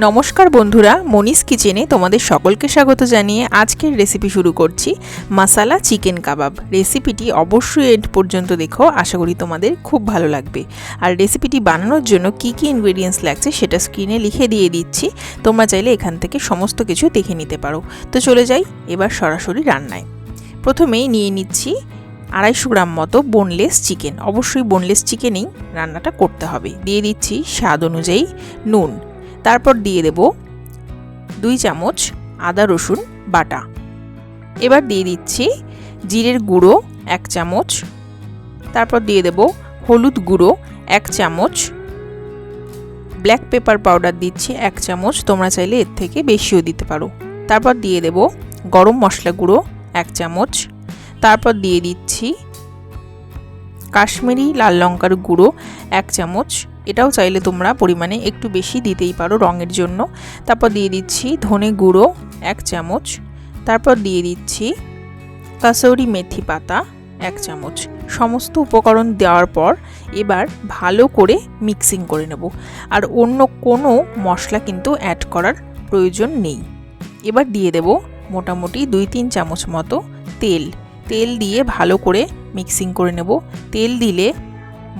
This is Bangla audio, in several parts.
নমস্কার বন্ধুরা, মনিস কিচেনে তোমাদের সকলকে স্বাগত জানিয়ে আজকের রেসিপি শুরু করছি। মশালা চিকেন কাবাব। রেসিপিটি অবশ্যই এন্ড পর্যন্ত দেখো, আশা করি তোমাদের খুব ভালো লাগবে। আর রেসিপিটি বানানোর জন্য কি কি ইনগ্রেডিয়েন্টস লাগছে সেটা স্ক্রিনে লিখে দিয়ে দিচ্ছি, তোমরা চাইলে এখান থেকে সমস্ত কিছু দেখে নিতে পারো। তো চলে যাই এবার সরাসরি রান্নায়। প্রথমেই নিয়ে নিচ্ছি 250 গ্রাম মতো বোনলেস চিকেন। অবশ্যই বোনলেস চিকেনেই রান্নাটা করতে হবে। দিয়ে দিচ্ছি স্বাদ অনুযায়ী নুন, তারপর দিয়ে দেব 2 চামচ আদা রসুন বাটা। এবার দিয়ে দিচ্ছি জিরের গুঁড়ো 1 চামচ, তারপর দিয়ে দেব হলুদ গুঁড়ো 1 চামচ, ব্ল্যাক পেপার পাউডার দিচ্ছি 1 চামচ, তোমরা চাইলে এর থেকে বেশিও দিতে পারো। তারপর দিয়ে দেব গরম মশলা গুঁড়ো 1 চামচ, তারপর দিয়ে দিচ্ছি কাশ্মীরি লাল লঙ্কার গুঁড়ো 1 চামচ, এটাও চাইলে তোমরা পরিমাণে একটু বেশি দিতেই পারো রঙের জন্য। তারপর দিয়ে দিচ্ছি ধনে গুঁড়ো 1 চামচ, তারপর দিয়ে দিচ্ছি কাসৌরি মেথি পাতা 1 চামচ। সমস্ত উপকরণ দেওয়ার পর এবার ভালো করে মিক্সিং করে নেব। আর অন্য কোনো মশলা কিন্তু অ্যাড করার প্রয়োজন নেই। এবার দিয়ে দেব মোটামুটি 2-3 চামচ মতো তেল দিয়ে ভালো করে মিক্সিং করে নেব। তেল দিলে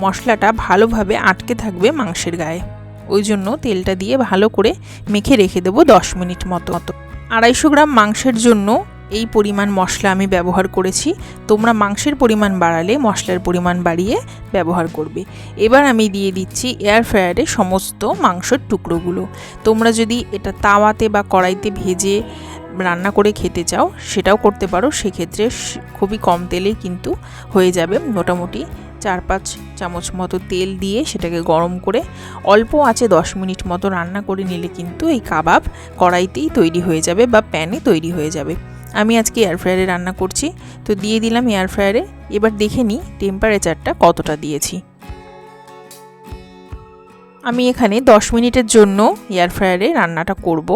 মশলাটা ভালোভাবে আটকে থাকবে মাংসের গায়ে, ওই জন্য তেলটা দিয়ে ভালো করে মেখে রেখে দেবো 10 মিনিট মতো। 250 গ্রাম মাংসের জন্য এই পরিমাণ মশলা আমি ব্যবহার করেছি। তোমরা মাংসের পরিমাণ বাড়ালে মশলার পরিমাণ বাড়িয়ে ব্যবহার করবে। এবার আমি দিয়ে দিচ্ছি এয়ার ফ্রায়ারে সমস্ত মাংসের টুকরোগুলো। তোমরা যদি এটা তাওয়াতে বা কড়াইতে ভেজে রান্না করে খেতে চাও সেটাও করতে পারো, সেক্ষেত্রে খুবই কম তেলে কিন্তু হয়ে যাবে। মোটামুটি 4-5 চামচ মতো তেল দিয়ে সেটাকে গরম করে অল্প আঁচে 10 মিনিট মতো রান্না করে নিলে কিন্তু এই কাবাব কড়াইতেই তৈরি হয়ে যাবে বা প্যানে তৈরি হয়ে যাবে। আমি আজকে এয়ার ফ্রায়ারে রান্না করছি, তো দিয়ে দিলাম এয়ার ফ্রায়ারে। এবার দেখে নিই টেম্পারেচারটা কতটা দিয়েছি। আমি এখানে 10 মিনিটের জন্য এয়ার ফ্রায়ারে রান্নাটা করব,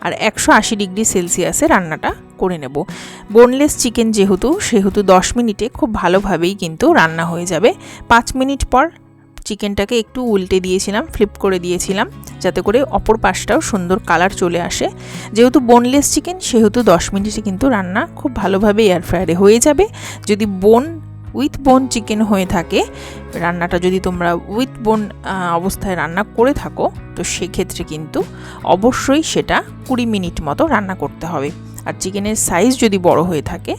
আর 180 ডিগ্রি সেলসিয়াসে রান্নাটা করে নেব। বোনলেস চিকেন সেহেতু 10 মিনিটে খুব ভালোভাবেই কিন্তু রান্না হয়ে যাবে। 5 মিনিট পর চিকেনটাকে একটু উল্টে দিয়েছিলাম, ফ্লিপ করে দিয়েছিলাম, যাতে করে অপর পাশটাও সুন্দর কালার চলে আসে। যেহেতু বোনলেস চিকেন সেহেতু 10 মিনিটে কিন্তু রান্না খুব ভালোভাবে এয়ার ফ্রায়ারে হয়ে যাবে। যদি উইথ বোন চিকেন হয়ে থাকে, রান্নাটা যদি তোমরা উইথ বোন অবস্থায় রান্না করে থাকো, তো সেক্ষেত্রে কিন্তু অবশ্যই সেটা 20 মিনিট মতো রান্না করতে হবে। আর চিকেনের সাইজ যদি বড় হয়ে থাকে,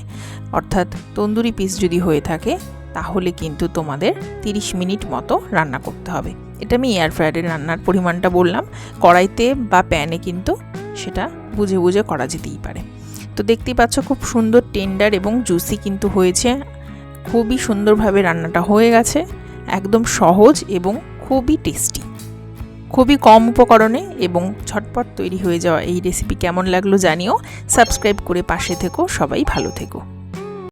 অর্থাৎ তন্দুরি পিস যদি হয়ে থাকে, তাহলে কিন্তু তোমাদের 30 মিনিট মতো রান্না করতে হবে। এটা আমি এয়ার ফ্রায়ারে রান্নার পরিমাণটা বললাম, কড়াইতে বা প্যানে কিন্তু সেটা বুঝে বুঝে করা যেতেই পারে। তো দেখতেই পাচ্ছ খুব সুন্দর টেন্ডার এবং জুসি কিন্তু হয়েছে। খুবই সুন্দরভাবে রান্নাটা হয়ে গেছে, একদম সহজ এবং খুবই টেস্টি। খুবই কম উপকরণে এবং ঝটপট তৈরি হয়ে যাওয়া এই রেসিপি কেমন লাগলো জানিও। সাবস্ক্রাইব করে পাশে থেকো, সবাই ভালো থেকো।